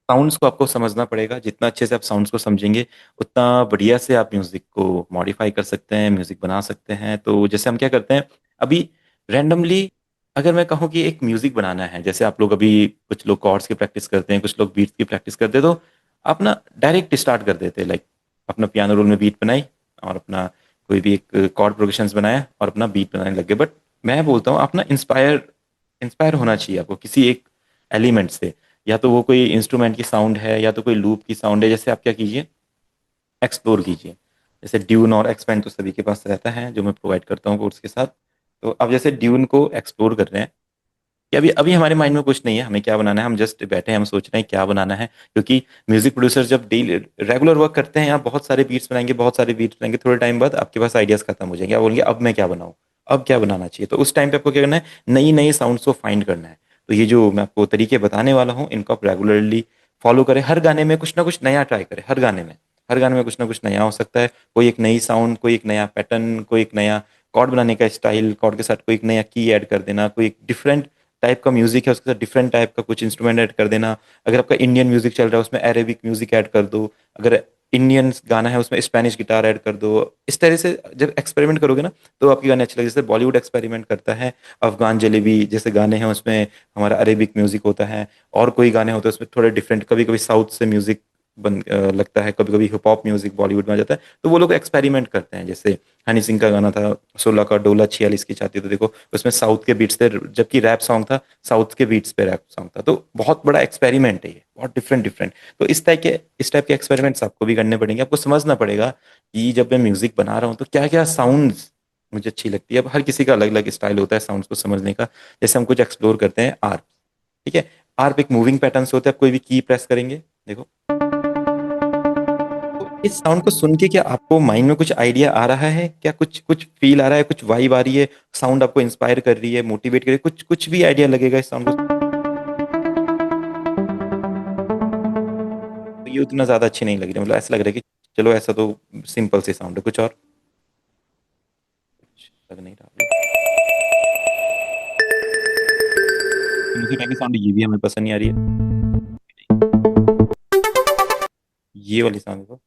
Sounds को आपको समझना पड़ेगा। जितना अच्छे से आप साउंड्स को समझेंगे, उतना बढ़िया से आप म्यूजिक को मॉडिफाई कर सकते हैं, म्यूजिक बना सकते हैं। तो जैसे हम क्या करते हैं अभी, रैंडमली अगर मैं कहूँ कि एक म्यूजिक बनाना है, जैसे आप लोग अभी कुछ लोग कॉर्ड्स की प्रैक्टिस करते हैं, कुछ लोग बीट्स की प्रैक्टिस करते हैं, तो आप ना डायरेक्ट स्टार्ट कर देते हैं। लाइक अपना पियानो रोल में बीट बनाई और अपना कोई भी एक कॉर्ड प्रोग्रेशंस बनाया और अपना बीट बनाने लग गए। बट मैं बोलता हूँ आप ना इंस्पायर इंस्पायर होना चाहिए आपको किसी एक एलिमेंट से। या तो वो कोई इंस्ट्रूमेंट की साउंड है, या तो कोई लूप की साउंड है। जैसे आप क्या कीजिए, एक्सप्लोर कीजिए। जैसे ड्यून और एक्सपेंड तो सभी के पास रहता है, जो मैं प्रोवाइड करता हूँ कोर्स के साथ। तो अब जैसे ड्यून को एक्सप्लोर कर रहे हैं कि अभी अभी हमारे माइंड में कुछ नहीं है, हमें क्या बनाना है, हम जस्ट बैठे हैं, हम सोच रहे हैं क्या बनाना है। क्योंकि म्यूजिक प्रोड्यूसर जब डेली रेगुलर वर्क करते हैं, आप बहुत सारे बीट्स बनाएंगे, बहुत सारे बीट्स बनाएंगे, थोड़े टाइम बाद आपके पास आइडियाज खत्म हो जाएंगे। आप बोलेंगे अब मैं क्या बनाऊं, अब क्या बनाना चाहिए। तो उस टाइम पे आपको क्या करना है, नई नई साउंड्स को फाइंड करना है। तो ये जो मैं आपको तरीके बताने वाला हूँ, इनको आप रेगुलरली फॉलो करें। हर गाने में कुछ ना कुछ नया ट्राई करें। हर गाने में कुछ ना कुछ नया हो सकता है। कोई एक नई साउंड, कोई एक नया पैटर्न, कोई एक नया कॉर्ड बनाने का स्टाइल, कॉर्ड के साथ कोई एक नया की ऐड कर देना, कोई एक डिफरेंट टाइप का म्यूजिक है उसके साथ डिफरेंट टाइप का कुछ इंस्ट्रूमेंट ऐड कर देना। अगर आपका इंडियन म्यूजिक चल रहा है, उसमें अरेबिक म्यूजिक ऐड कर दो। अगर इंडियन गाना है, उसमें स्पेनिश गिटार ऐड कर दो। इस तरह से जब एक्सपेरिमेंट करोगे ना, तो आपके गाने अच्छे लगे। जैसे बॉलीवुड एक्सपेरिमेंट करता है, अफगान जलेबी जैसे गाने हैं, उसमें हमारा अरेबिक म्यूजिक होता है। और कोई गाने होते हैं उसमें थोड़े डिफरेंट, कभी कभी साउथ से म्यूजिक लगता है, कभी कभी हिप हॉप म्यूजिक बॉलीवुड में आ जाता है। तो वो लोग एक्सपेरिमेंट करते हैं। जैसे हनी सिंह का गाना था, 16 का डोला 46 की छाती, तो देखो उसमें साउथ के बीट्स थे, जबकि रैप सॉन्ग था, साउथ के बीट्स पे रैप सॉन्ग था। तो बहुत बड़ा एक्सपेरिमेंट है ये, बहुत डिफरेंट डिफरेंट। तो इस टाइप के एक्सपेरिमेंट्स आपको भी करने पड़ेंगे। आपको समझना पड़ेगा कि जब मैं म्यूजिक बना रहा हूँ तो क्या क्या साउंड्स मुझे अच्छी लगती है। अब हर किसी का अलग अलग स्टाइल होता है साउंड्स को समझने का। जैसे हम कुछ एक्सप्लोर करते हैं आर्प, ठीक है। आर्प एक मूविंग पैटर्न्स होते हैं। आप कोई भी की प्रेस करेंगे, देखो, तो इस साउंड को सुन के क्या आपको माइंड में कुछ आइडिया आ रहा है क्या, कुछ कुछ फील आ रहा है, कुछ वाइब आ रही है, साउंड आपको इंस्पायर कर रही है, मोटिवेट कर रही है, कुछ कुछ भी आइडिया लगेगा इस साउंड को। तो ये उतना ज्यादा अच्छी नहीं लग रही, मतलब ऐसा लग रहा है कि चलो ऐसा तो सिंपल सी साउंड है, कुछ और कुछ लग नहीं रहा। मुझे टाइप की साउंड ये भी हमें पसंद नहीं आ रही है। ये वाली साउंड को,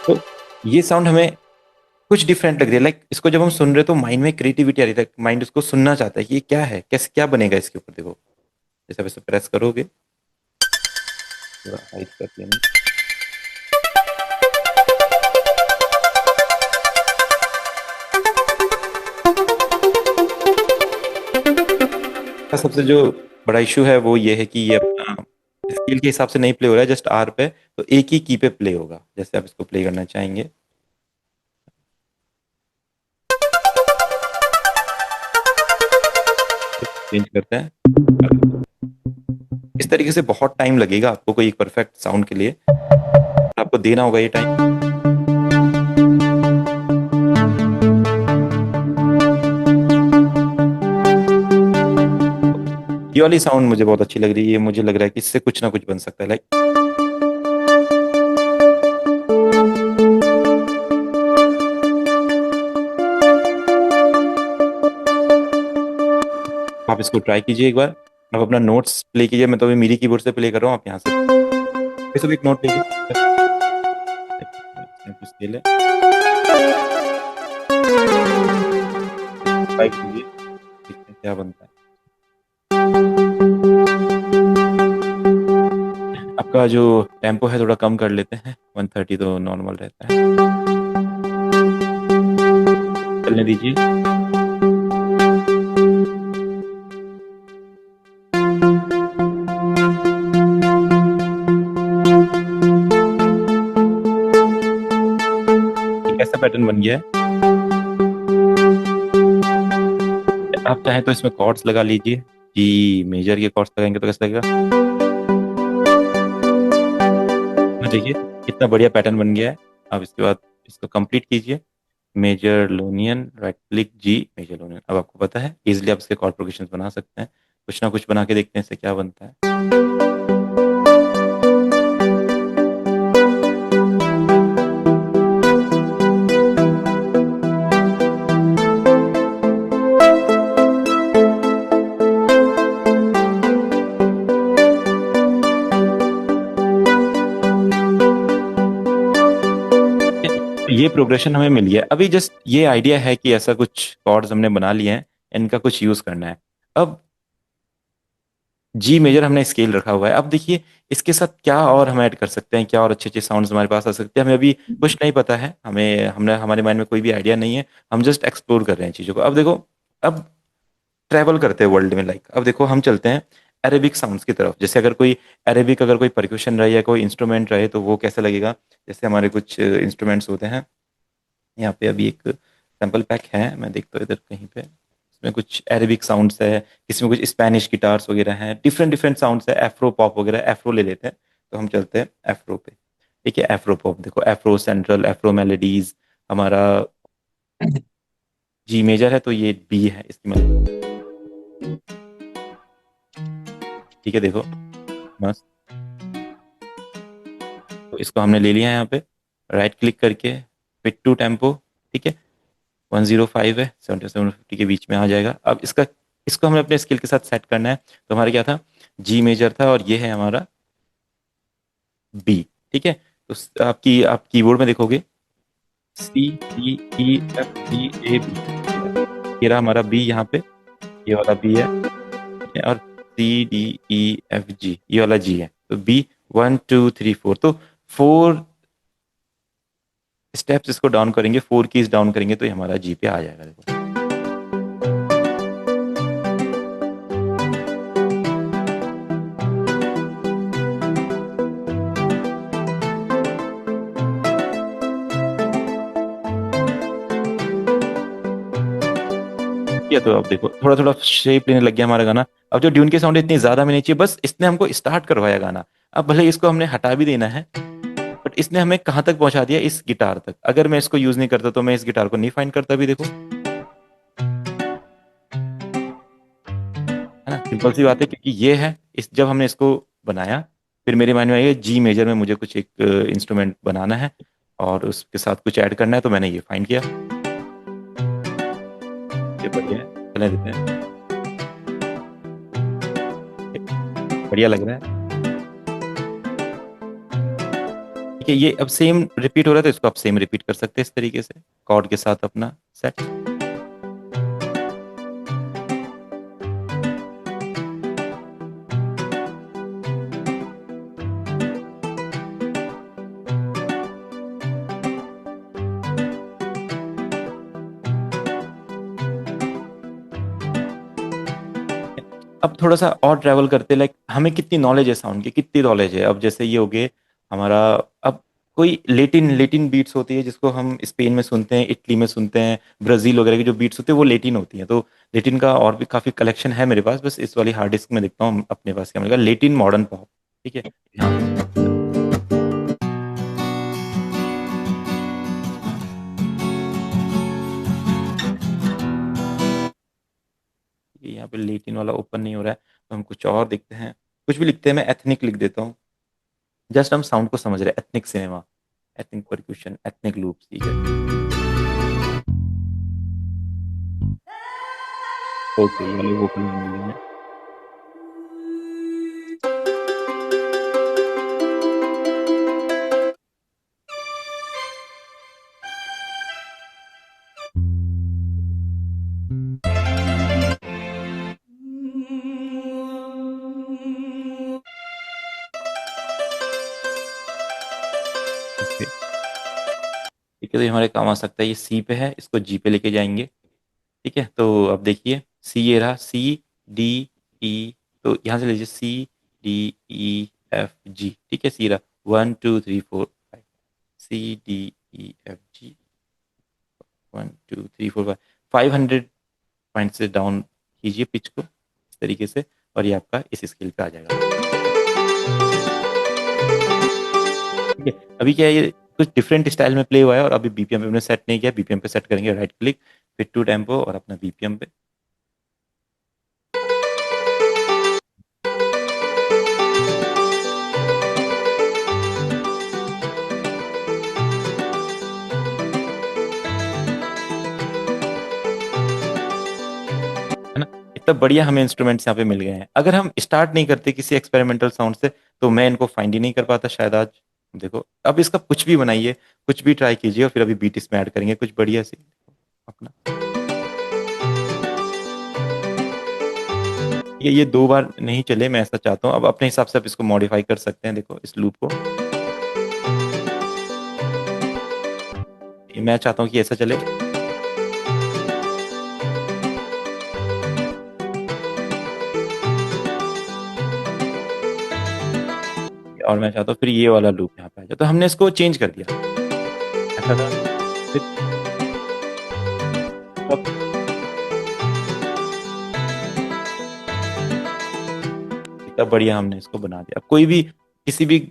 तो ये साउंड हमें कुछ डिफरेंट लग रही है। लाइक इसको जब हम सुन रहे हैं तो माइंड में क्रिएटिविटी आ रही है, माइंड उसको सुनना चाहता है कि ये क्या है, कैसे क्या बनेगा इसके ऊपर। देखो जैसे आप इसे प्रेस करोगे, थोड़ा हाइट कर लेंगे, सबसे जो बड़ा इशू है वो ये है कि ये अपना स्केल के हिसाब से नहीं प्ले हो रहा है, जस्ट आर पे। तो एक ही की पे प्ले होगा। जैसे आप इसको प्ले करना चाहेंगे, चेंज करते हैं। इस तरीके से बहुत टाइम लगेगा आपको कोई परफेक्ट साउंड के लिए, आपको देना होगा ये टाइम। ये वाली साउंड मुझे बहुत अच्छी लग रही है। मुझे लग रहा है कि इससे कुछ ना कुछ बन सकता है। लाइक आप इसको ट्राई कीजिए एक बार। आप अपना नोट्स प्ले कीजिए। मैं तो अभी मेरी कीबोर्ड से प्ले कर रहा हूँ, आप यहाँ से ये सब एक नोट लीजिए। इसमें कुछ स्केल है, ट्राई कीजिए, देखते हैं क्या बनता है। आपका जो टेम्पो है थोड़ा कम कर लेते हैं, 130 तो नॉर्मल रहता है, चलने दीजिए। एक ऐसा पैटर्न बन गया है। आप चाहें तो इसमें कॉर्ड्स लगा लीजिए। जी मेजर के कॉर्ड्स लगाएंगे तो कैसा लगेगा, ना देखिए कितना बढ़िया पैटर्न बन गया है। अब इसके बाद इसको कंप्लीट कीजिए। मेजर लोनियन, राइट क्लिक, जी मेजर लोनियन। अब आपको पता है इजीली आप इसके कॉर्ड प्रोग्रेशन बना सकते हैं। कुछ ना कुछ बना के देखते हैं इससे क्या बनता है। ये प्रोग्रेशन हमें मिल गया। अभी जस्ट ये आइडिया है कि ऐसा कुछ कॉर्ड्स हमने बना लिए हैं, इनका कुछ यूज करना है। अब जी मेजर हमने स्केल रखा हुआ है। अब देखिए इसके साथ क्या और हम ऐड कर सकते हैं, क्या और अच्छे अच्छे साउंड्स हमारे पास आ सकते हैं, हमें अभी कुछ नहीं पता है, हमें हमने हमारे माइंड में कोई भी आइडिया नहीं है। हम जस्ट एक्सप्लोर कर रहे हैं चीज़ों को। अब देखो, अब ट्रैवल करते हैं वर्ल्ड में, लाइक अब देखो हम चलते हैं अरेबिक साउंड्स की तरफ। जैसे अगर कोई अरेबिक, अगर कोई परक्यूशन रहे या कोई इंस्ट्रूमेंट रहे तो वो कैसा लगेगा। जैसे हमारे कुछ इंस्ट्रूमेंट्स होते हैं, यहाँ पे अभी एक सैंपल पैक है, मैं देखता हूँ इधर कहीं पे, इसमें कुछ अरेबिक साउंड्स है, किसी में कुछ स्पेनिश गिटार्स वगैरह हैं, डिफरेंट डिफरेंट साउंड्स है, एफ्रो पॉप वगैरह। एफ्रो ले लेते हैं, तो हम चलते हैं एफ्रो पे। ठीक है, एफ्रो पॉप देखो, एफ्रो सेंट्रल, एफ्रो मेलोडीज। हमारा जी मेजर है तो ये बी है इसकी मतलब। ठीक है देखो, मस्त। तो इसको हमने ले लिया है यहाँ पे, राइट क्लिक करके फिट टू टेम्पो। ठीक है, 105 है, 77 50 के बीच में आ जाएगा। अब इसका, इसको हमें अपने स्केल के साथ सेट करना है। तो हमारा क्या था, जी मेजर था, और ये है हमारा बी। ठीक है, तो आपकी आप कीबोर्ड में देखोगे C D E F G A B, ये रहा हमारा बी यहाँ पे, ये वाला बी है। ठीक है, और सी डी ई एफ जी, ये वाला जी है। तो बी 1 2 3 4, तो 4 स्टेप्स इसको डाउन करेंगे, 4 कीज डाउन करेंगे तो ये हमारा जी पे आ जाएगा देखो। ये तो अब देखो थोड़ा थोड़ा शेप लेने लग गया हमारा गाना। अब जो ड्यून की साउंड इतनी ज्यादा में नहीं चाहिए, बस इसने हमको स्टार्ट करवाया गाना। अब भले इसको हमने हटा भी देना है, बट इसने हमें कहाँ तक पहुंचा दिया, इस गिटार तक। अगर मैं इसको यूज नहीं करता तो मैं इस गिटार को नहीं फाइंड करता भी देखो, है ना। सिंपल सी बात है, क्योंकि ये है इस, जब हमने इसको बनाया, फिर मेरे माइंड में आया जी मेजर में मुझे कुछ एक इंस्ट्रूमेंट बनाना है और उसके साथ कुछ ऐड करना है, तो मैंने ये फाइंड किया। ये बढ़िया है, चलने देते हैं। बढ़िया लग रहा है। ठीक है, ये अब सेम रिपीट हो रहा है, तो इसको आप सेम रिपीट कर सकते हैं इस तरीके से, कॉर्ड के साथ अपना सेट। अब थोड़ा सा और ट्रैवल करते, लाइक हमें कितनी नॉलेज है साउंड की, कितनी नॉलेज है। अब जैसे ये हो गए हमारा, अब कोई लेटिन लेटिन बीट्स होती है जिसको हम स्पेन में सुनते हैं, इटली में सुनते हैं, ब्राजील वगैरह की जो बीट्स होती है वो लेटिन होती हैं। तो लेटिन का और भी काफी कलेक्शन है मेरे पास, बस इस वाली हार्ड डिस्क में देखता हूँ अपने पास क्या मिलेगा, लेटिन मॉडर्न पॉप। ठीक है, यहाँ यहाँ पे लेटिन वाला ओपन नहीं हो रहा है, तो हम कुछ और देखते हैं, कुछ भी लिखते हैं। मैं एथनिक लिख देता हूँ, जस्ट हम साउंड को समझ रहे हैं। Ethnic cinema, ethnic percussion, ethnic loops. ठीक है, ओके, ये वाले वोकल मिल गए हैं। ओके, ठीक है, तो ये हमारे काम आ सकता है। ये सी पे है, इसको जी पे लेके जाएंगे। ठीक है, तो अब देखिए सी, ये रहा सी डी ई, तो यहाँ से लीजिए सी डी ई एफ जी। ठीक है, सी रहा 1 2 3 4 5, C D E F G, 1 2 3 4 5, 500 point से डाउन कीजिए पिच को इस तरीके से, और ये आपका इस स्केल पे आ जाएगा। ठीक है, अभी क्या है, ये कुछ डिफरेंट स्टाइल में प्ले हुआ है, और अभी बीपीएम पे हमने सेट नहीं किया। बीपीएम पे सेट करेंगे, right click, fit to tempo, और अपना बीपीएम पे। है ना, इतना बढ़िया हमें इंस्ट्रूमेंट्स यहाँ पे मिल गए हैं। अगर हम स्टार्ट नहीं करते किसी एक्सपेरिमेंटल साउंड से, तो मैं इनको फाइंड ही नहीं कर पाता शायद आज। देखो अब इसका कुछ भी बनाइए, कुछ भी ट्राई कीजिए और फिर अभी बीट इसमें ऐड करेंगे कुछ बढ़िया सी अपना। ये 2 बार नहीं चले, मैं ऐसा चाहता हूँ। अब अपने हिसाब से आप इसको मॉडिफाई कर सकते हैं, देखो इस लूप को। मैं चाहता हूँ कि ऐसा चले। और मैं चाहता हूँ फिर ये वाला लूप यहाँ पे आ जाए, तो हमने इसको चेंज कर दिया। ऐसा था। फिर अब इतना बढ़िया हमने इसको बना दिया। अब कोई भी किसी भी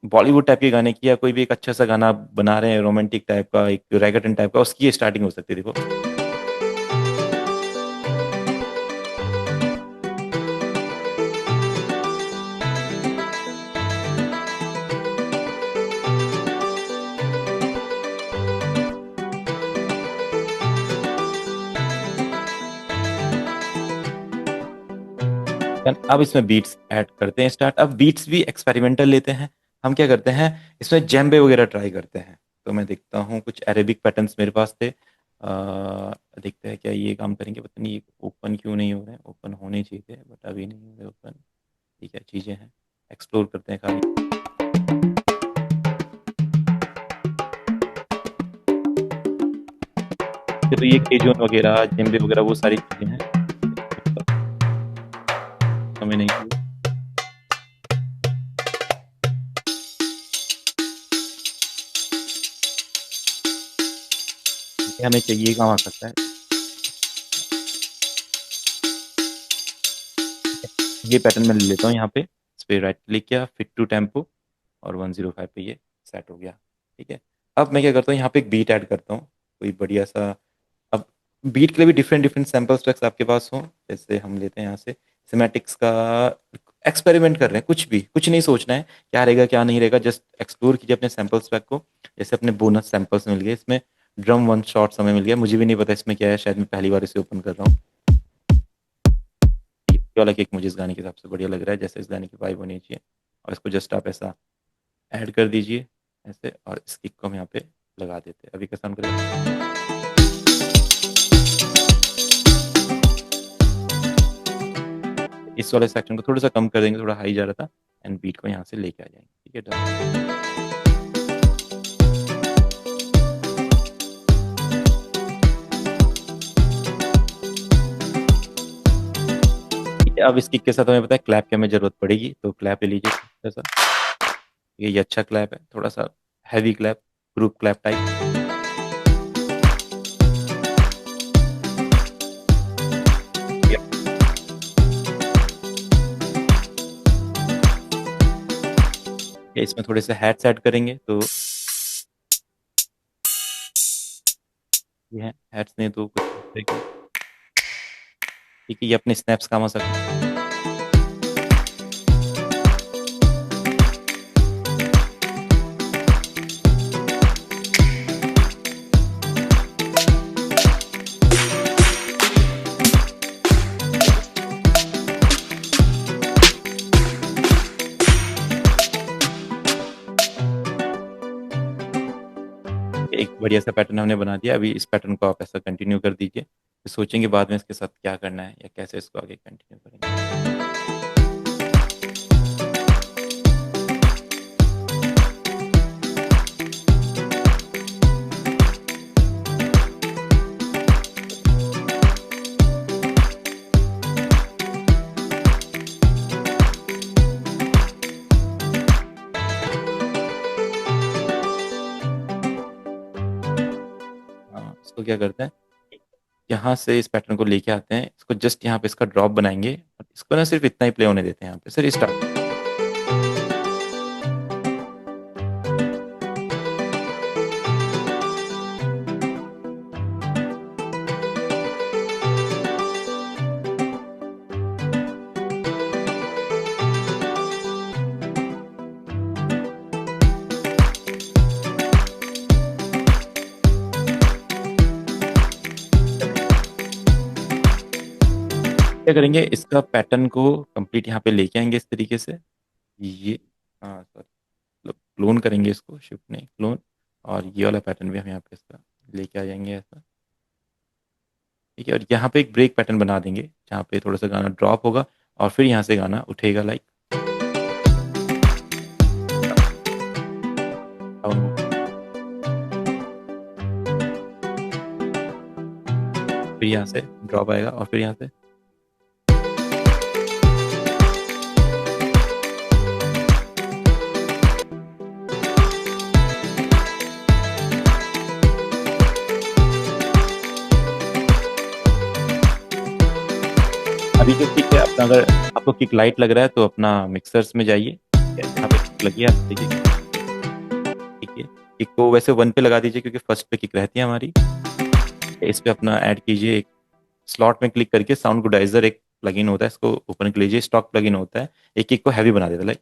बॉलीवुड टाइप के गाने की, या कोई भी एक अच्छा सा गाना बना रहे हैं रोमांटिक टाइप का, एक रैगटन टाइप का, उसकी स्टार्टिंग हो सकती है, देखो। अब इसमें बीट्स ऐड करते हैं स्टार्ट। अब बीट्स भी एक्सपेरिमेंटल लेते हैं। हम क्या करते हैं, इसमें जेम्बे वगैरह ट्राई करते हैं। तो मैं देखता हूँ कुछ अरेबिक पैटर्न्स मेरे पास थे। देखते हैं क्या ये काम करेंगे। पता नहीं ओपन क्यों नहीं हो रहे हैं, ओपन होने चाहिए थे बट अभी नहीं हो रहे ओपन। ठीक है, चीज़ें हैं, एक्सप्लोर करते हैं खाली। तो ये केजून वगैरह, जेम्बे वगैरह, वो सारी चीज़ें हैं। हमें नहीं चाहिए, ये हमें चाहिए, काम आ सकता है। ये पैटर्न मैं ले लेता हूँ यहाँ पे। इस पे राइट क्लिक किया, फिट टू टेम्पो, और 105 पे ये सेट हो गया। ठीक है। अब मैं क्या करता हूँ, यहाँ पे एक बीट ऐड करता हूँ, कोई बढ़िया सा। अब बीट के लिए भी डिफरेंट डिफरेंट सैम्पल ट्रैक्स आपके पास हो। जैसे हम लेते हैं यहाँ से सिमेटिक्स का, एक्सपेरिमेंट कर रहे हैं, कुछ भी, कुछ नहीं सोचना है क्या रहेगा क्या नहीं रहेगा, जस्ट एक्सप्लोर कीजिए अपने सैम्पल ट्रैक को। जैसे अपने बोनस सैम्पल्स मिल गए इसमें, ड्रम वन शॉट हमें मिल गया। मुझे भी नहीं पता इसमें क्या है, शायद मैं पहली बार इसे ओपन कर रहा हूँ। ये वाला केक मुझे इस गाने के हिसाब से बढ़िया लग रहा है, जैसे इस गाने की वाइब होनी चाहिए। और इसको जस्ट आप ऐसा ऐड कर दीजिए ऐसे, और इस किक को हम यहाँ पे लगा देते हैं। अभी कैसा साउंड करेगा। इस वाले सेक्शन को थोड़ा सा कम कर देंगे, थोड़ा हाई जा रहा था। एंड बीट को यहाँ से लेके आ जाएंगे। ठीक है, डन। ठीक है, अब इस किक के साथ हमें पता है क्लैप की हमें जरूरत पड़ेगी, तो क्लैप ले लीजिए थोड़ा सा। ये अच्छा क्लैप है, थोड़ा सा heavy clap, group clap type. इसमें थोड़े से हैट्स ऐड करेंगे, तो ये है हैट्स, नहीं तो कुछ देखिए। ठीक है, ये अपने स्नैप्स काम आ सकते हैं। एक बढ़िया सा पैटर्न हमने बना दिया। अभी इस पैटर्न को आप ऐसा कंटिन्यू कर दीजिए, फिर सोचेंगे बाद में इसके साथ क्या करना है या कैसे इसको आगे कंटिन्यू करेंगे। हाँ, इसको क्या करते हैं, यहाँ से इस पैटर्न को लेके आते हैं, इसको जस्ट यहाँ पे इसका ड्रॉप बनाएंगे, और इसको ना सिर्फ इतना ही प्ले होने देते हैं यहाँ पे सर, स्टार्ट। क्या करेंगे, इसका पैटर्न को कंप्लीट यहाँ पे लेके आएंगे इस तरीके से। ये, हाँ सॉरी, क्लोन करेंगे इसको, शिफ्ट नहीं क्लोन, और ये वाला पैटर्न भी हम यहाँ पे इसका लेके आ जाएंगे ऐसा, ठीक है। और यहाँ पे एक ब्रेक पैटर्न बना देंगे जहाँ पे थोड़ा सा गाना ड्रॉप होगा और फिर यहाँ से गाना उठेगा लाइक डाउन होगा, फिर यहाँ से ड्रॉप आएगा और फिर यहाँ से अभी जो किक है अपना, अगर आपको किक लाइट लग रहा है तो अपना मिक्सर्स में जाइए, यहाँ पे किक लगी है आप देखिए, ठीक है। किक को वैसे 1 पे लगा दीजिए क्योंकि फर्स्ट पे किक रहती है हमारी। इस पे अपना ऐड कीजिए, एक स्लॉट में क्लिक करके साउंड गुडाइजर एक प्लगइन होता है, इसको ओपन कर लीजिए, स्टॉक प्लगइन होता है, एक किक को हैवी बना देता है लाइक,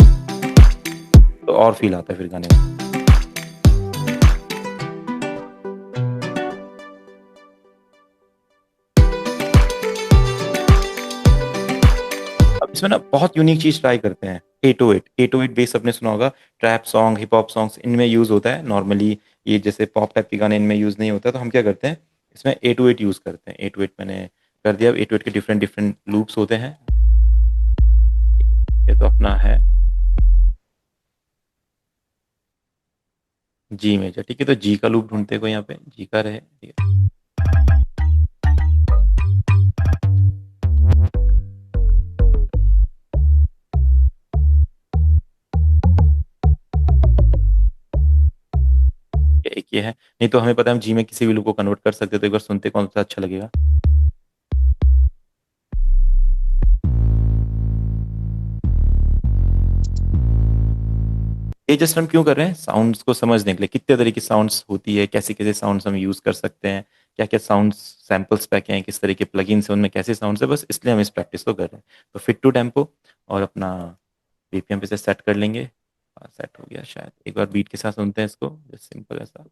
तो और फील आता है फिर गाने में। अब इसमें ना बहुत यूनिक चीज ट्राई करते हैं, 808 बेस आपने सुना होगा, trap song hip hop songs इनमें यूज होता है नॉर्मली, ये जैसे पॉप टाइप के गाने इनमें यूज नहीं होता, तो हम क्या करते हैं इसमें 808 यूज करते हैं। 808 मैंने कर दिया। 808 के डिफरेंट डिफरेंट लूप्स होते हैं, ये तो अपना है जी मेजर, ठीक है। तो जी का लूप ढूंढते हैं, कोई यहाँ पे जी का रहे, ठीक है। एक ये है, नहीं तो हमें पता है हम जी में किसी भी लूप को कन्वर्ट कर सकते हैं, तो एक बार सुनते कौन सा अच्छा लगेगा। ये जस्ट हम क्यों कर रहे हैं, साउंड्स को समझने के लिए, कितने तरह की साउंड्स होती है, कैसे कैसे साउंड्स हम यूज कर सकते हैं, क्या क्या साउंड्स सैम्पल्स पैक हैं, किस तरह के प्लगइन्स हैं उनमें कैसे साउंड्स है, बस इसलिए हम इस प्रैक्टिस को कर रहे हैं। तो फिट टू टेम्पो और अपना बीपीएम पे से सेट कर लेंगे, सेट हो गया शायद, एक बार बीट के साथ सुनते हैं इसको, जस्ट सिंपल ऐसा,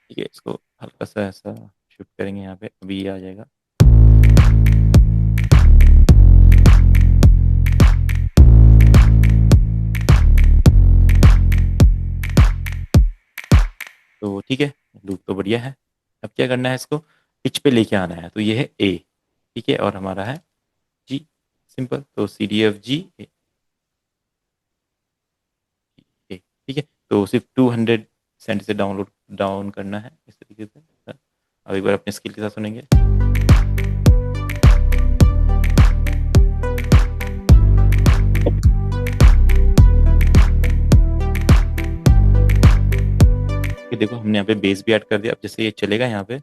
ठीक है। इसको हल्का सा ऐसा शिफ्ट करेंगे यहाँ पे, अभी ये आ जाएगा। तो ठीक है, लूप तो बढ़िया है। अब क्या करना है, इसको पिच पे लेके आना है, तो ये है ए, ठीक है, और हमारा है जी, सिंपल, तो सी डी एफ जी ए, ठीक है। तो सिर्फ 200 सेंट से डाउनलोड डाउन करना है इस तरीके से। अब एक बार अपने स्किल के साथ सुनेंगे, ये देखो हमने यहाँ पे बेस भी ऐड कर दिया। अब जैसे ये चलेगा यहाँ पे,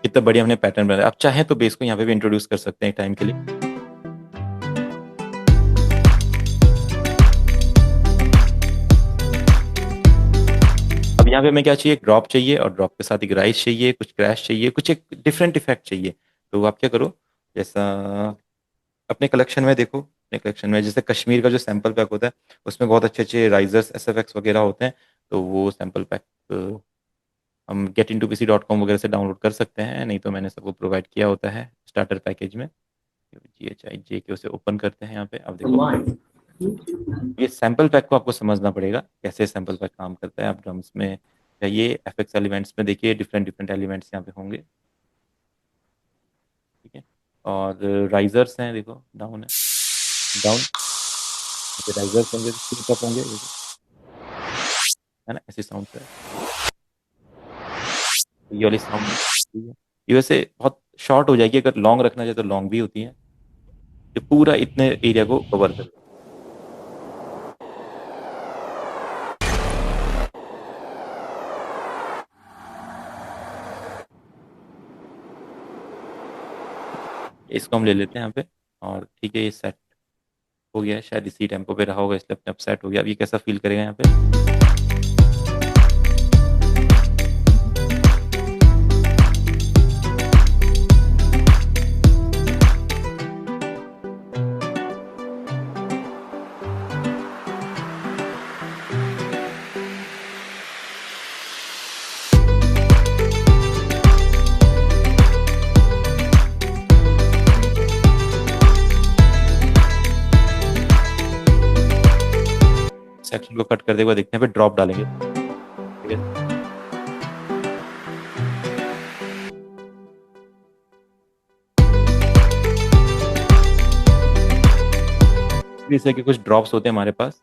कितना बढ़िया हमने पैटर्न बनाया। आप चाहें तो बेस को यहाँ पे भी इंट्रोड्यूस कर सकते हैं टाइम के लिए। अब यहाँ पे हमें क्या चाहिए, ड्रॉप चाहिए, और ड्रॉप के साथ एक राइज चाहिए, कुछ क्रैश चाहिए, कुछ एक डिफरेंट इफेक्ट चाहिए। तो आप क्या करो, जैसा अपने कलेक्शन में देखो, अपने कलेक्शन में जैसे कश्मीर का जो सैंपल पैक होता है उसमें बहुत अच्छे अच्छे राइजर्स एसएफएक्स वगैरह होते हैं, तो वो सैंपल पैक हम getintopc.com वगैरह से डाउनलोड कर सकते हैं, नहीं तो मैंने सबको प्रोवाइड किया होता है स्टार्टर पैकेज में। GHIJ के उसे ओपन करते हैं यहाँ पे। अब देखो ये सैंपल पैक को आपको समझना पड़ेगा, कैसे सैंपल पैक काम करता है। आप ड्रम्स में जाइए, एफएक्स एलिमेंट्स में देखिए, डिफरेंट डिफरेंट एलिमेंट्स यहाँ पे होंगे, ठीक है। और राइजर्स हैं, देखो डाउन है, डाउन राइजर्स होंगे, स्पीक अप होंगे, है ना, ऐसे साउंड है। ये वाली साउंड ये वैसे बहुत शॉर्ट हो जाएगी, अगर लॉन्ग रखना चाहे तो लॉन्ग भी होती है, ये पूरा इतने एरिया को कवर कर। इसको हम ले लेते हैं यहाँ पे। और ठीक है, ये सेट हो गया है, शायद इसी टेम्पो पे रहा होगा इसलिए अपने आप सेट हो गया। अब ये कैसा फील करेगा यहाँ पे। सेक्शन को कट कर देगा, देखते हैं पे ड्रॉप डालेंगे, ठीक है। इस तरह के कुछ ड्रॉप्स होते हैं हमारे पास,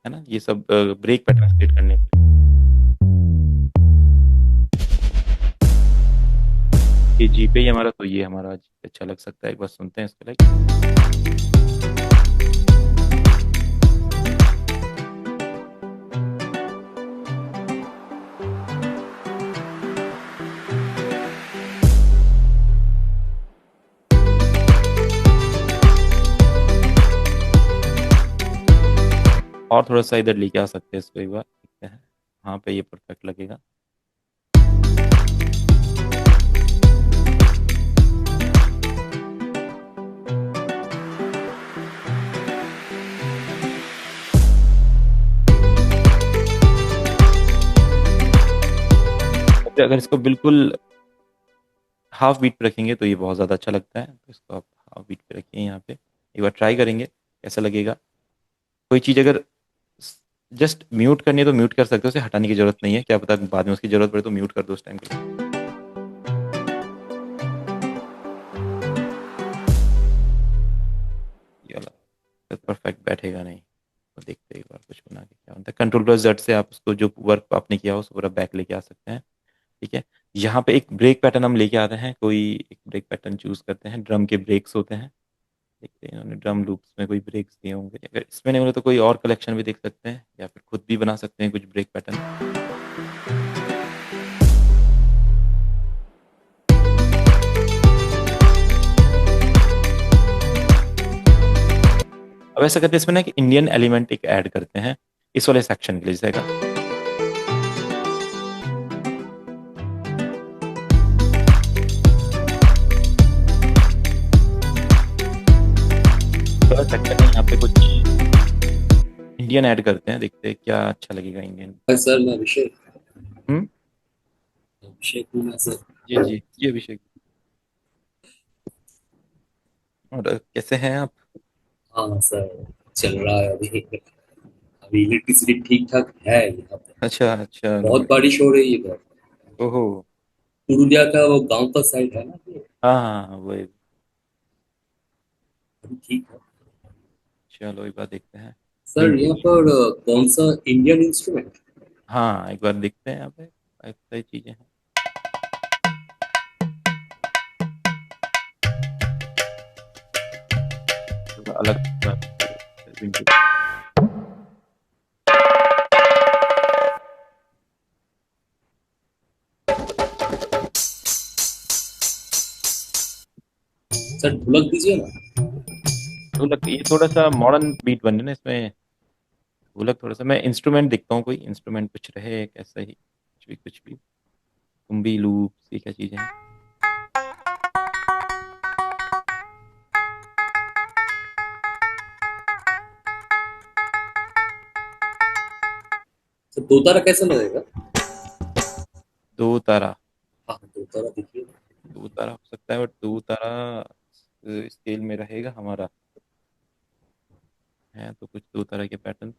है ना, ये सब ब्रेक पैटर्न क्रिएट करने के। ये जी पे ही हमारा, तो ये हमारा आज अच्छा लग सकता है, एक बार सुनते हैं इसको लाइक। और थोड़ा सा इधर लेके आ सकते हैं इसको, एक बार देखते हैं। हाँ पे ये परफेक्ट लगेगा। अगर इसको बिल्कुल हाफ बीट पे रखेंगे तो ये बहुत ज़्यादा अच्छा लगता है, तो इसको आप हाफ बीट पे रखिए यहाँ पे, एक बार ट्राई करेंगे कैसा लगेगा। कोई चीज़ अगर जस्ट म्यूट करनी है तो म्यूट कर सकते हो, उसे हटाने की जरूरत नहीं है, क्या पता बाद में उसकी जरूरत पड़े तो म्यूट कर दो उस टाइम के लिए। ये वाला परफेक्ट बैठेगा नहीं, तो देखते हैं एक बार कुछ बना के क्या होता है। कंट्रोल प्लस जेड से आप उसको जो वर्क आपने किया हो उसको पूरा बैक लेके आ सकते हैं, ठीक है। यहाँ पे एक ब्रेक पैटर्न हम लेके आते हैं, कोई एक ब्रेक पैटर्न चूज करते हैं। ड्रम के ब्रेक्स होते हैं, देखते हैं इन्होंने ड्रम लूप्स में कोई ब्रेक्स दिए होंगे, अगर इसमें नहीं होंगे तो कोई और कलेक्शन भी देख सकते हैं, या फिर खुद भी बना सकते हैं कुछ ब्रेक पैटर्न। अब ऐसा करते हैं इसमें ना कि इंडियन एलिमेंट एक ऐड करते हैं इस वाले सेक्शन के लिए जाएगा। सेक्शन में यहाँ पे कुछ इंडियन ऐड करते हैं, देखते हैं क्या अच्छा लगेगा इंडियन। सर मैं अभिषेक। हम्म। अभिषेक हूँ मैं सर। जी जी जी अभिषेक। और कैसे हैं आप। हाँ सर, चल रहा है अभी। अभी इलेक्ट्रिसिटी ठीक ठाक है यहाँ पे। अच्छा अच्छा, बहुत गुड। बारिश हो रही है इधर। ओहो। पुरुलिया का वो गांव का साइड है ना, तो हाँ हाँ हाँ, वही। अभी ठीक है। चलो एक बार देखते हैं। सर यहाँ पर कौन सा इंडियन इंस्ट्रूमेंट। हाँ एक बार देखते हैं यहाँ पे, ऐसी चीजें हैं थोड़ा अलग। सर ढोलक दीजिए ना। ढोलक ये थोड़ा सा मॉडर्न बीट बन रहा है ना इसमें। ढोलक थोड़ा सा, मैं इंस्ट्रूमेंट देखता हूँ, कोई इंस्ट्रूमेंट कुछ रहे एक ऐसा ही, कुछ भी तुम्बी लूप ये क्या चीजें हैं। सर दो तारा कैसा लगेगा। दो तारा। हाँ दो तारा दिखिए। दो तारा हो सकता है, बट दो तारा स्केल में रहेगा हमारा, है तो कुछ दो तरह के पैटर्न।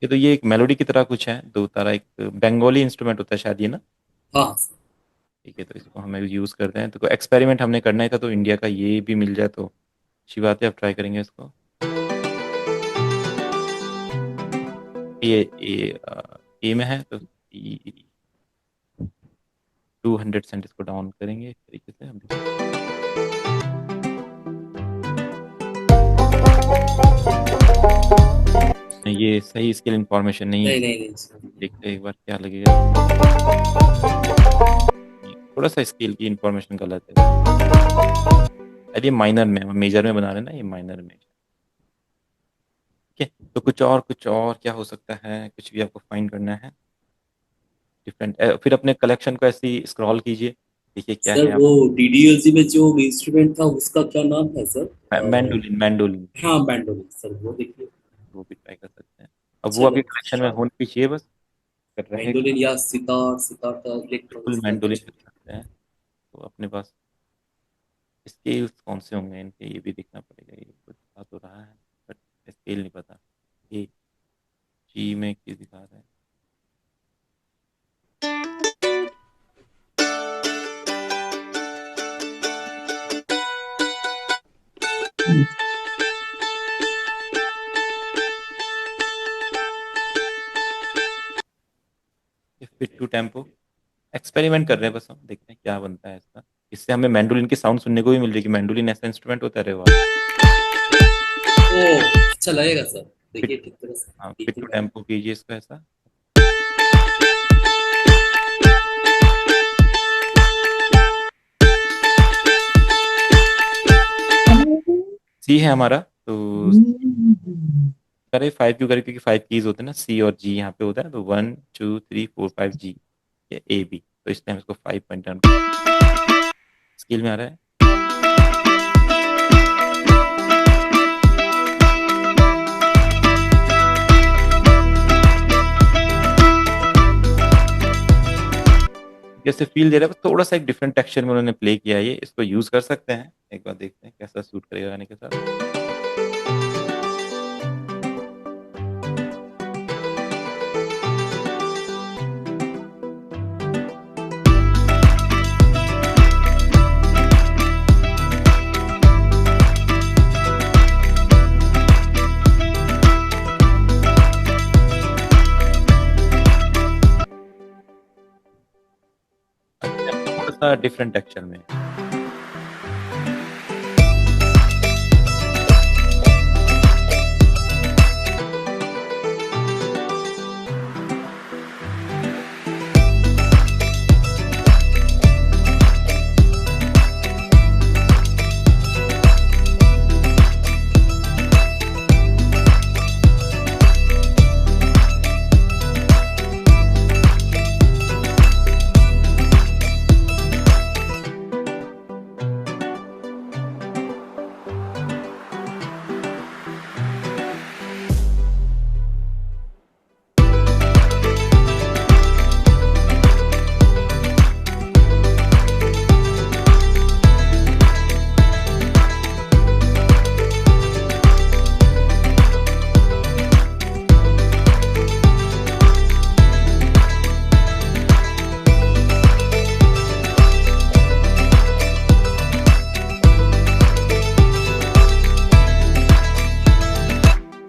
ये तो ये एक मेलोडी की तरह कुछ है, दो तारा एक बंगाली इंस्ट्रूमेंट होता है शायद ये ना। हाँ ठीक है, तो इसको हम यूज करते हैं, तो एक्सपेरिमेंट हमने करना ही था, तो इंडिया का ये भी मिल जाए तो अच्छी बात है, अब ट्राई करेंगे इसको। ए में है तो 200 सेंट इसको डाउन करेंगे इस तरीके से हम। ये सही स्केल इंफॉर्मेशन नहीं है। नहीं नहीं नहीं सर, देखते हैं एक बार क्या लगेगा। थोड़ा सा स्केल की इंफॉर्मेशन गलत है। अरे ये माइनर में, मेजर में बना रहे हैं ना, ये माइनर में। ठीक है, तो कुछ और क्या हो सकता है, कुछ भी आपको फाइंड करना है डिफरेंट। फिर अपने कलेक्शन को ऐसे ही स्क्रॉल कीजिए, देखिए क्या सर है आप। वो डीडीएलजी में जो इंस्ट्रूमेंट था उसका क्या नाम था सर? मैंडोलिन, मैंडोलिन हाँ बैंडोलिन सर, वो देखिए। वो भी ट्राई कर सकते हैं। अब वो आपके चलो कलेक्शन में होनी भी चाहिए बस, अगर रहेगा। बैंडोलिन या सितार, सितार का बिल्कुल इलेक्ट्रॉनिक्स का मैंडोलिन कुछ। कर सकते हैं। तो अपने पास स्केल्स कौन से होंगे इनके, ये भी देखना पड़ेगा। ये कुछ दिखा तो रहा है बट स्केल नहीं पता। ये जी में किस दिखा रहा है। फिट टू टेम्पो एक्सपेरिमेंट कर रहे हैं, बस हम देखते हैं क्या बनता है इसका। इससे हमें मैंडोलिन की साउंड सुनने को भी मिल रही है कि मैंडोलिन ऐसा इंस्ट्रूमेंट होता है। अरे वाह। ओ अच्छा लगेगा सर, फिट, देखिए किस तरह से हाँ फिट बीच टू में। टेम्पो कीजिए इसको ऐसा। सी है हमारा तो। करे 5 क्यों करे, क्योंकि 5 कीज होते हैं ना, सी और जी यहाँ पे होता है, तो 1 2 3 4 5 जी, ये ए बी, तो इसलिए हम इसको 5.1 स्केल में आ रहा है। जैसे फील दे रहा है, बस थोड़ा सा एक डिफरेंट टेक्सचर में उन्होंने प्ले किया है। ये इसको यूज कर सकते हैं, एक बार देखते हैं कैसा सूट करेगा गाने के साथ। अच्छा, थोड़ा सा डिफरेंट टेक्सचर में।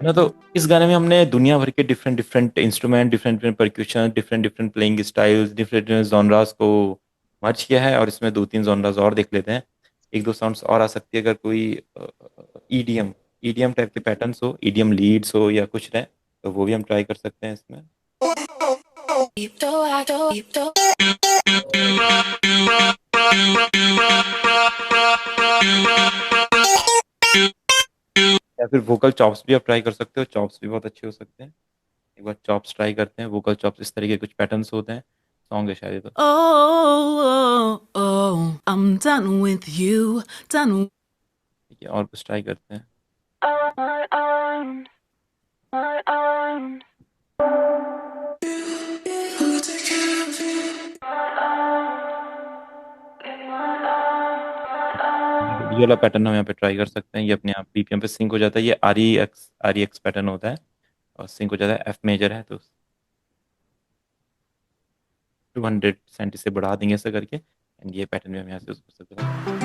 है ना, तो इस गाने में हमने दुनिया भर के different different instrument, different different percussion, different different playing styles, different different genres को मर्ज किया है। और इसमें 2 3 जॉनरास और देख लेते हैं, एक दो साउंड्स और आ सकती है। अगर कोई ईडीएम ईडीएम टाइप के पैटर्न्स हो, ईडीएम लीड्स हो या कुछ रहे, तो वो भी हम ट्राई कर सकते हैं इसमें। या फिर वोकल चॉप्स भी आप ट्राई कर सकते हो, चॉप्स भी बहुत अच्छे हो सकते हैं। एक बार चॉप्स ट्राई करते हैं, वोकल चॉप्स इस तरीके के कुछ पैटर्न्स होते हैं। सॉन्ग है शायद ये तो। Oh, oh, oh, I'm done with you, done. ठीक है, और कुछ ट्राई करते हैं। My arms, my arms. ये वाला पैटर्न हम यहाँ पे ट्राई कर सकते हैं, ये अपने आप बीपीएम पे सिंक हो जाता है। ये आर ई एक्स पैटर्न होता है और सिंक हो जाता है। एफ मेजर है तो 270 से बढ़ा देंगे ऐसा करके, एंड ये पैटर्न भी हम यहाँ से यूज कर सकते हैं।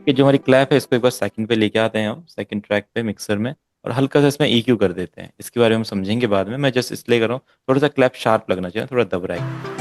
कि जो हमारी क्लैप है इसको एक बार सेकंड पे लेके आते हैं हम, सेकंड ट्रैक पे मिक्सर में, और हल्का सा इसमें EQ कर देते हैं। इसके बारे में हम समझेंगे बाद में, मैं जस्ट इसलिए कर रहा हूँ, थोड़ा सा क्लैप शार्प लगना चाहिए, थोड़ा दब रहा है।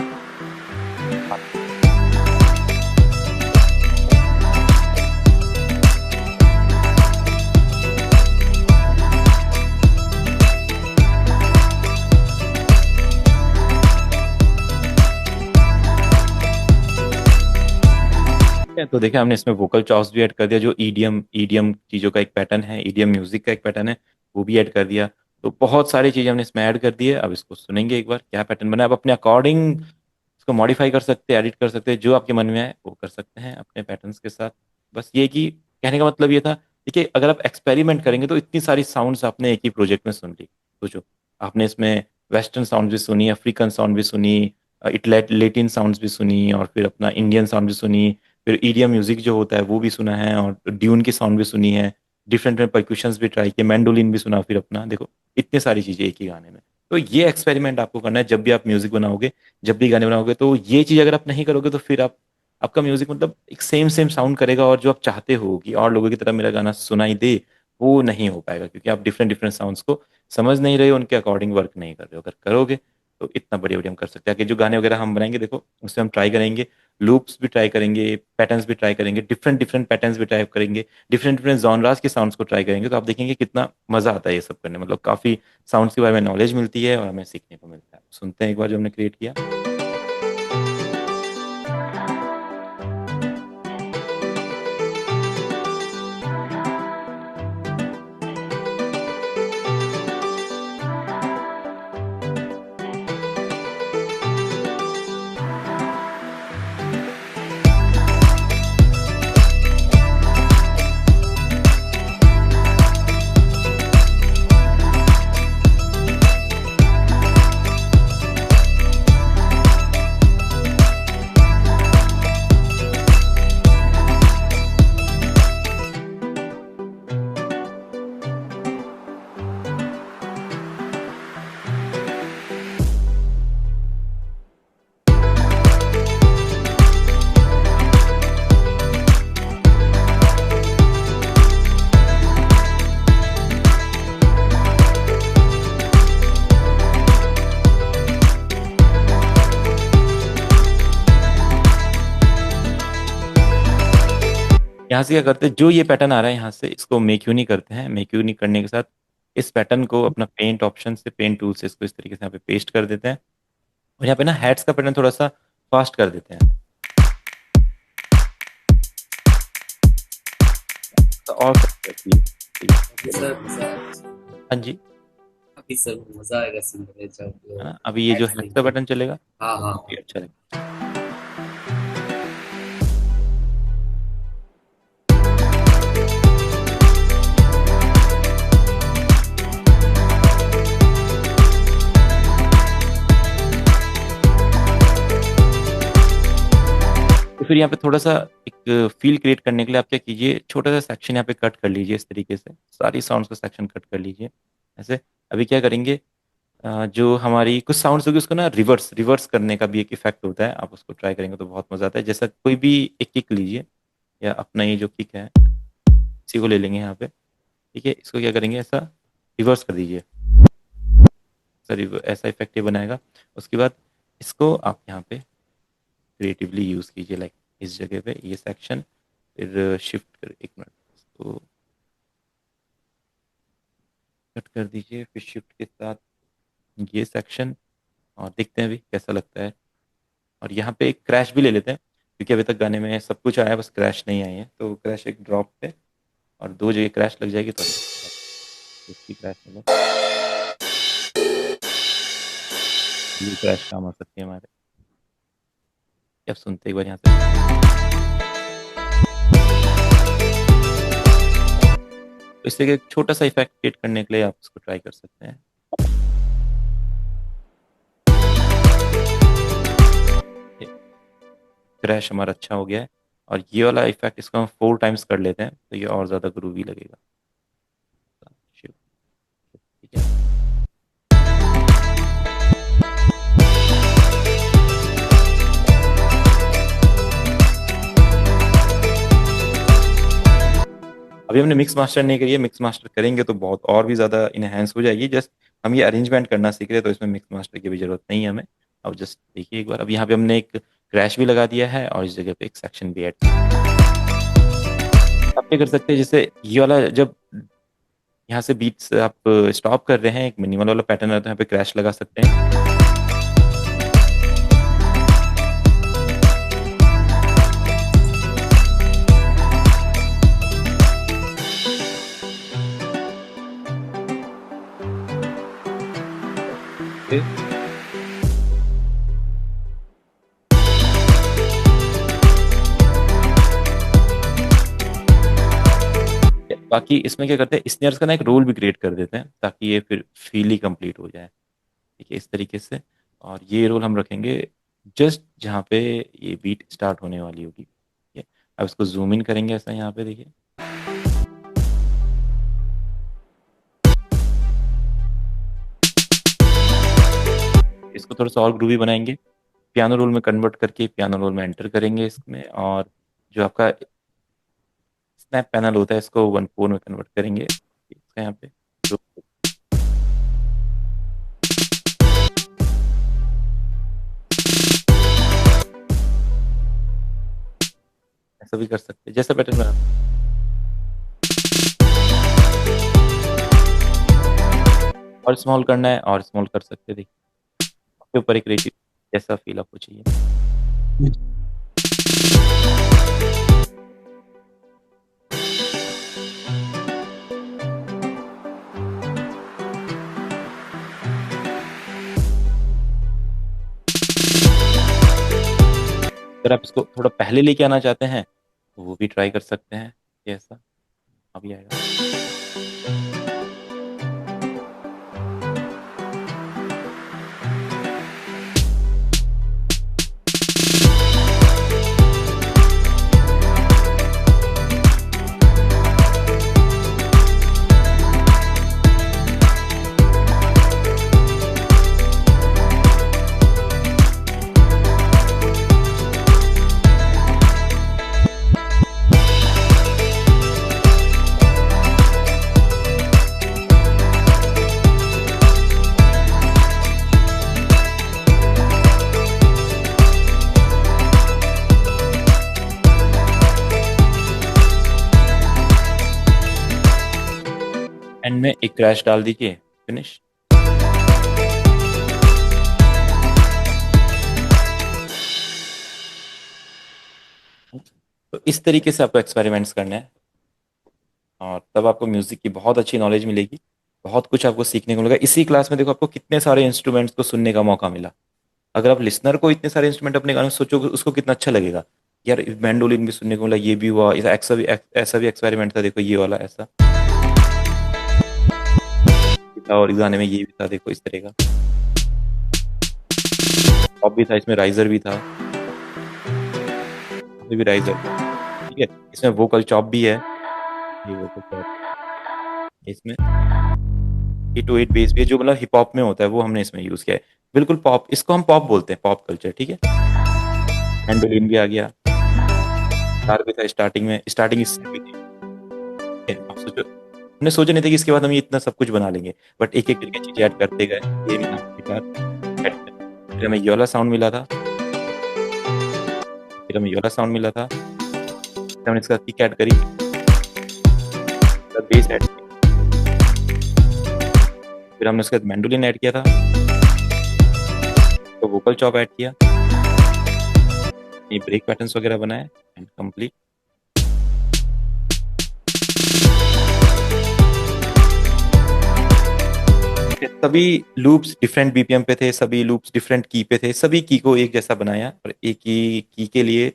तो देखिए हमने इसमें वोकल चॉप्स भी ऐड कर दिया, जो ईडीएम चीज़ों का एक पैटर्न है, ईडीएम म्यूजिक का एक पैटर्न है, वो भी ऐड कर दिया। तो बहुत सारी चीज़ें हमने इसमें ऐड कर दी है। अब इसको सुनेंगे एक बार क्या पैटर्न बना है। अब अपने अकॉर्डिंग इसको मॉडिफाई कर सकते हैं, एडिट कर सकते हैं, जो आपके मन में आए वो कर सकते हैं अपने पैटर्न्स के साथ। बस ये कि कहने का मतलब ये था, देखिए अगर आप एक्सपेरिमेंट करेंगे तो इतनी सारी साउंड्स आपने एक ही प्रोजेक्ट में सुन ली। सोचो, आपने इसमें वेस्टर्न साउंड भी सुनी, अफ्रीकन साउंड भी सुनी, लेटिन साउंड्स भी सुनी, और फिर अपना इंडियन साउंड भी सुनी, फिर ईडीएम म्यूजिक जो होता है वो भी सुना है, और ड्यून की साउंड भी सुनी है, डिफरेंट परक्यूशंस भी ट्राई किए, मैंडोलिन भी सुना। फिर अपना देखो इतनी सारी चीजें एक ही गाने में। तो ये एक्सपेरिमेंट आपको करना है जब भी आप म्यूजिक बनाओगे, जब भी गाने बनाओगे। तो ये चीज अगर आप नहीं करोगे तो फिर आप, आपका म्यूजिक मतलब एक सेम सेम साउंड करेगा, और जो आप चाहते हो कि और लोगों की तरह मेरा गाना सुनाई दे, वो नहीं हो पाएगा, क्योंकि आप डिफरेंट डिफरेंट साउंड्स को समझ नहीं रहे हो, उनके अकॉर्डिंग वर्क नहीं कर रहे हो। अगर करोगे तो इतना बढ़िया बढ़िया हम कर सकते हैं कि जो गाने वगैरह हम बनाएंगे, देखो उसमें हम ट्राई करेंगे, लूप्स भी ट्राई करेंगे, पैटर्न्स भी ट्राई करेंगे, डिफरेंट डिफरेंट पैटर्न्स भी ट्राई करेंगे, डिफरेंट डिफरेंट जॉनरास के साउंड्स को ट्राई करेंगे। तो आप देखेंगे कितना मजा आता है ये सब करने में। मतलब काफी साउंड्स के बारे में नॉलेज मिलती है और हमें सीखने को मिलता है। सुनते हैं एक बार जो हमने क्रिएट किया। यहाँ से क्या करते हैं, जो ये पैटर्न आ रहा है यहाँ से इसको मेक यूनी करते हैं। मेक यूनी करने के साथ इस पैटर्न को अपना पेंट ऑप्शन से, पेंट टूल से इसको इस तरीके से यहाँ पे पेस्ट कर देते हैं, और यहाँ पे ना हेड्स का पैटर्न थोड़ा सा फास्ट कर देते हैं। तो और सर हाँ जी, अभी सर मजा आएगा सुनने में है जब ना। अभी ये जो हेड्स का बटन चलेगा, हाँ हाँ ये अच्छा लगेगा। तो फिर यहाँ पे थोड़ा सा एक फील क्रिएट करने के लिए आप क्या कीजिए, छोटा सा सेक्शन यहाँ पे कट कर लीजिए इस तरीके से, सारी साउंड्स का सेक्शन कट कर लीजिए ऐसे। अभी क्या करेंगे, जो हमारी कुछ साउंड्स होगी उसको ना रिवर्स रिवर्स करने का भी एक इफेक्ट होता है। आप उसको ट्राई करेंगे तो बहुत मजा आता है। जैसा कोई भी एक किक लीजिए, या अपना ये जो किक है इसी को ले लेंगे यहाँ पे, ठीक है। इसको क्या करेंगे, ऐसा रिवर्स कर दीजिए, ऐसा इफेक्ट ये बनाएगा। उसके बाद इसको आप यहाँ पे क्रिएटिवली यूज कीजिए, लाइक इस जगह पे ये सेक्शन, फिर शिफ्ट कर, एक मिनट इसको कट कर दीजिए, फिर शिफ्ट के साथ ये सेक्शन, और देखते हैं अभी कैसा लगता है। और यहाँ पे एक क्रैश भी ले लेते हैं, क्योंकि अभी तक गाने में सब कुछ आया, बस क्रैश नहीं आई है। तो क्रैश एक ड्रॉप पे, और 2 जगह क्रैश लग जाएगी तो इसकी क्रैश मिले, ये क्रैश काम आ सकती है हमारे। अब सुनते एक बार यहाँ से, तो इससे एक छोटा सा इफेक्ट क्रिएट करने के लिए आप इसको ट्राई कर सकते हैं। क्रैश हमारा अच्छा हो गया है, और ये वाला इफेक्ट इसको हम 4 टाइम्स कर लेते हैं, तो ये और ज़्यादा ग्रूवी लगेगा। ठीक है, अभी हमने मिक्स मास्टर नहीं करी है, मिक्स मास्टर करेंगे तो बहुत और भी ज़्यादा इनहेंस हो जाएगी। जस्ट हम ये अरेंजमेंट करना सीख रहे हैं, तो इसमें मिक्स मास्टर की भी ज़रूरत नहीं है हमें। अब जस्ट देखिए एक बार, अब यहाँ पे हमने एक क्रैश भी लगा दिया है और इस जगह पे एक सेक्शन भी ऐड। आप क्या कर सकते हैं, जैसे ये वाला जब यहाँ से बीट्स आप स्टॉप कर रहे हैं, एक मिनिमल वाला पैटर्न है, तो यहाँ पे क्रैश लगा सकते हैं। बाकी इसमें क्या करते हैं, स्नेयर्स का ना एक रोल भी क्रिएट कर देते हैं ताकि ये फिर फील ही कंप्लीट हो जाए। ठीक है, इस तरीके से। और ये रोल हम रखेंगे जस्ट जहाँ पे ये बीट स्टार्ट होने वाली होगी। ठीक है, अब इसको जूम इन करेंगे ऐसा, यहाँ पे देखिए। इसको थोड़ा सा और ग्रूवी बनाएंगे, पियानो रोल में कन्वर्ट करके पियानो रोल में एंटर करेंगे इसमें, और जो आपका स्नैप पैनल होता है इसको 1/4 में कन्वर्ट करेंगे इसका यहाँ पे। तो ऐसा भी कर सकते हैं, जैसा पैटर्न में और स्मॉल करना है और स्मॉल कर सकते हैं। देखिए आपके ऊपर एक क्रिएटिव जैसा फील आपको चाहिए। अगर आप इसको थोड़ा पहले लेके आना चाहते हैं तो वो भी ट्राई कर सकते हैं, ऐसा अभी आएगा। एंड में एक क्रैश डाल दीजिए, फिनिश। तो इस तरीके से आपको एक्सपेरिमेंट्स करने हैं और तब आपको म्यूजिक की बहुत अच्छी नॉलेज मिलेगी, बहुत कुछ आपको सीखने को मिलेगा। इसी क्लास में देखो आपको कितने सारे इंस्ट्रूमेंट्स को सुनने का मौका मिला। अगर आप लिसनर को इतने सारे इंस्ट्रूमेंट अपने गाने में सोचोगे, उसको कितना अच्छा लगेगा। यार मैंडोलिन भी सुनने को मिला, ये भी हुआ, ऐसा भी एक्सपेरिमेंट था, देखो ये वाला ऐसा था, और इस गाने में ये भी था, देखो इस तरह का पॉप भी था, इसमें राइजर भी था, इसमें भी राइजर। ठीक है, इसमें वोकल चॉप भी है, ये वोकल चॉप इसमें 808 बेस भी है, जो मतलब हिप हॉप में होता है वो हमने इसमें यूज किया है। बिल्कुल पॉप, इसको हम पॉप बोलते हैं, पॉप कल्चर। ठीक है, मैंडोलिन भी आ गया, गिटार भी था स्टार्टिंग इससे भी थी। आप सोचो, हमने सोचा नहीं था कि इसके बाद हम ये इतना सब कुछ बना लेंगे, बट एक एक करके चीजें ऐड करते गए। ये मिला गिटार, फिर हमें ये वाला साउंड मिला था, फिर हमें ये वाला साउंड मिला था, फिर हमने इसका किक ऐड करी, बेस ऐड किया, फिर हमने उसके बाद मैंडोलिन ऐड किया था, तो वोकल चॉप ऐड किया, ये ब्रेक पैटर्न्स वगैरह बनाए एंड कंप्लीट। सभी लूप्स डिफरेंट बीपीएम पे थे, सभी लूप्स डिफरेंट की पे थे, सभी की को एक जैसा बनाया और एक ही की के लिए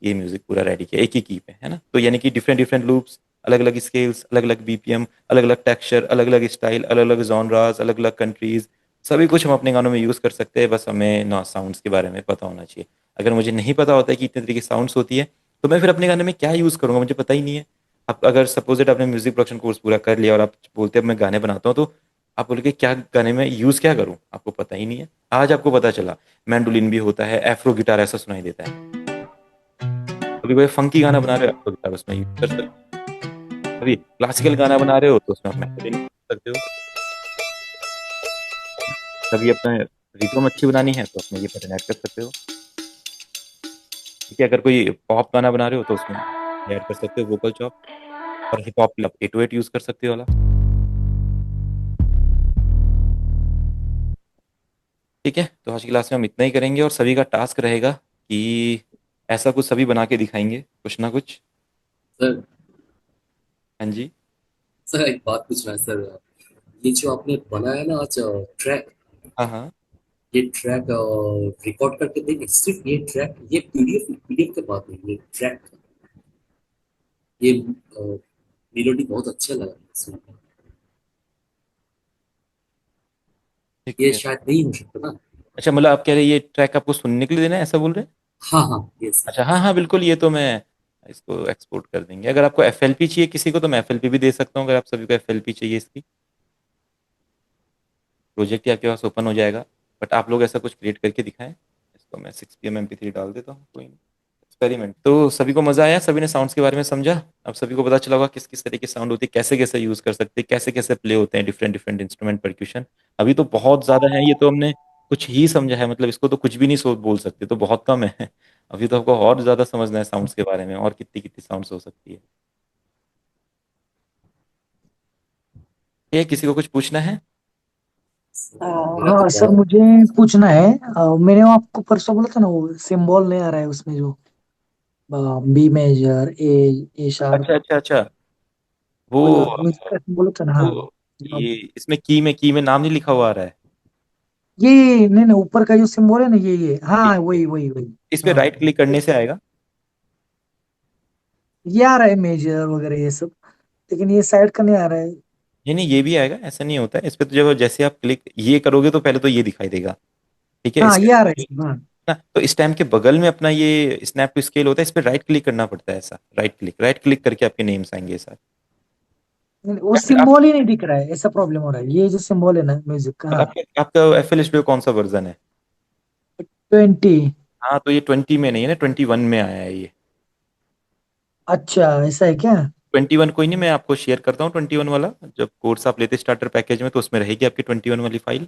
ये म्यूजिक पूरा रेडी किया, एक ही की पे, है ना। तो यानी कि डिफरेंट डिफरेंट लूप्स, अलग अलग स्केल्स, अलग अलग बीपीएम, अलग अलग टेक्सचर, अलग अलग स्टाइल, अलग अलग जॉनराज, अलग अलग कंट्रीज, सभी कुछ हम अपने गानों में यूज कर सकते हैं। बस हमें नौ साउंड्स के बारे में पता होना चाहिए। अगर मुझे नहीं पता होता है कि इतने तरीके की साउंड्स होती है, तो मैं फिर अपने गाने में क्या यूज करूंगा, मुझे पता ही नहीं है। अब अगर सपोज आपने म्यूजिक प्रोडक्शन कोर्स पूरा कर लिया और आप बोलते हैं मैं गाने बनाता हूँ, तो आप बोलोगे क्या गाने में यूज क्या करूं, आपको पता ही नहीं है। आज आपको पता चला मैंडोलिन भी होता है, एफ्रो गिटार ऐसा सुनाई देता है। कभी कोई फंकी गाना बना रहे हो, एफ्रो गिटार उसमें यूज कर सकते हैं। अभी क्लासिकल गाना बना रहे हो तो उसमें आप मैथड कर सकते हो। कभी अपना रिदम अच्छी बनानी है तो उसमें ये पैटर्न ऐड कर सकते हो। ठीक है, अगर कोई पॉप गाना बना रहे हो तो उसमें ऐड कर सकते हो वोकल चॉप। और हिप हॉप के लिए आप 808 यूज कर सकते हो वाला। ठीक है, तो आज की क्लास में हम इतना ही करेंगे और सभी का टास्क रहेगा कि ऐसा कुछ सभी बना के दिखाएंगे कुछ ना कुछ। सर हाँ जी। सर एक बात पूछना है सर, ये जो आपने बनाया ना आज ट्रैक, हाँ हाँ। ये ट्रैक रिकॉर्ड करके देंगे? सिर्फ ये ट्रैक, ये पीडीएफ के बाद में ये ट्रैक, ये मेलोडी बहुत अच्छा लगा सुनकर। ठीक ये है। शायद नहीं हो सकता ना? अच्छा, मतलब आप कह रहे हैं ये ट्रैक आपको सुनने के लिए देना है, ऐसा बोल रहे हैं? हाँ हाँ, ये सर। अच्छा, हाँ हाँ बिल्कुल, ये तो मैं इसको एक्सपोर्ट कर देंगे। अगर आपको एफएलपी चाहिए किसी को तो मैं एफएलपी भी दे सकता हूँ, अगर आप सभी को एफएलपी चाहिए इसकी। प्रोजेक्ट ही आपके पास ओपन हो जाएगा। बट आप लोग ऐसा कुछ क्रिएट करके दिखाएं। इसको मैं 6 PM MP3 डाल देता हूँ, कोई नहीं। एक्सपेरिमेंट। तो सभी को मजा आया, सभी ने साउंड्स के बारे में समझा। अब सभी को पता चला होगा किस किस तरह की साउंड होती है, कैसे कैसे यूज कर सकते हैं, कैसे कैसे प्ले होते हैं डिफरेंट डिफरेंट इंस्ट्रूमेंट परक्यूशन। अभी तो बहुत ज्यादा है, ये तो हमने कुछ ही समझा है, मतलब इसको तो कुछ भी नहीं सोच बोल सकते, तो बहुत कम है। अभी तो आपको और ज्यादा समझना है साउंड्स के बारे में, और कितनी कितनी साउंड्स हो सकती है। ये किसी को कुछ पूछना है? मेरा तो हाँ सर, बहुत। मुझे पूछना है। मैंने वो आपको परसों बोला था ना, वो सिंबल नहीं आ रहा है उसमें, जो बी मेजर, ए शार्प अच्छा अच्छा अच्छा। वो वाला म्यूजिक का सिंबल होता है ना। हाँ। वो ये इसमें की में नाम नहीं लिखा हुआ आ रहा है। ये नहीं नहीं, ऊपर का जो सिंबल है ना, ये हाँ, ये वही वही वही। इस पे हाँ, राइट क्लिक करने से आएगा। ये आ रहा है मेजर वगैरह ये सब, लेकिन ये साइड का नहीं आ रहा है। नहीं नहीं, ये भी आएगा, ऐसा नहीं होता है। इस पे तो जब जैसे आप क्लिक ये करोगे तो पहले तो ये दिखाई देगा। ठीक है, हाँ, इस ये पे आ रहा है सब, हाँ। ना, तो इस टाइम के बगल में अपना ये स्नैप टू स्केल होता है, इस पे राइट क्लिक करना पड़ता है। ऐसा राइट क्लिक करके आपके नेम्स आएंगे सर। वो या फिर आप सिंबल ही नहीं दिख रहा है, ऐसा प्रॉब्लम हो रहा है। ये जो सिंबल है ना म्यूजिक का, हाँ। आपका एफ एल स्टूडियो कौन सा वर्जन है? 20। हाँ, तो ये 20 में नहीं है ना, 21 में आया है ये। अच्छा, ऐसा है क्या? 21 कोई नहीं, मैं आपको शेयर करता हूँ 21 वाला। जब कोर्स आप लेते स्टार्टर पैकेज में तो उसमें रहेगी आपकी 21 वाली फाइल।